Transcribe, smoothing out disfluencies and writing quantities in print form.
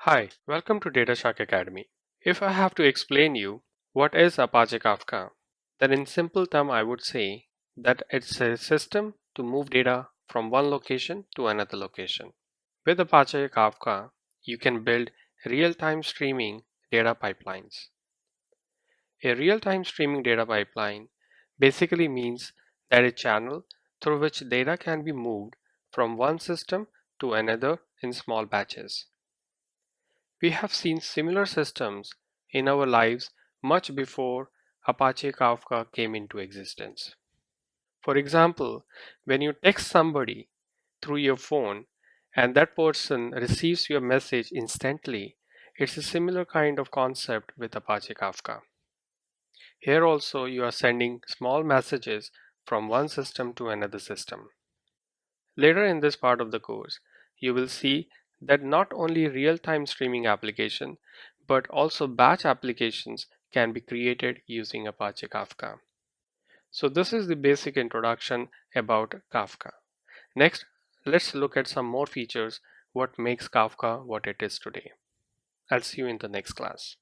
Hi, welcome to Data Shark Academy. If I have to explain you what is Apache Kafka, then in simple term I would say that it's a system to move data from one location to another location. With Apache Kafka, you can build real-time streaming data pipelines. A real-time streaming data pipeline basically means that a channel through which data can be moved from one system to another in small batches. We have seen similar systems in our lives much before Apache Kafka came into existence. For example, when you text somebody through your phone and that person receives your message instantly, it's a similar kind of concept with Apache Kafka. Here also you are sending small messages from one system to another system. Later in this part of the course, you will see that not only real-time streaming application, but also batch applications can be created using Apache Kafka. So this is the basic introduction about Kafka. Next, let's look at some more features what makes Kafka what it is today. I'll see you in the next class.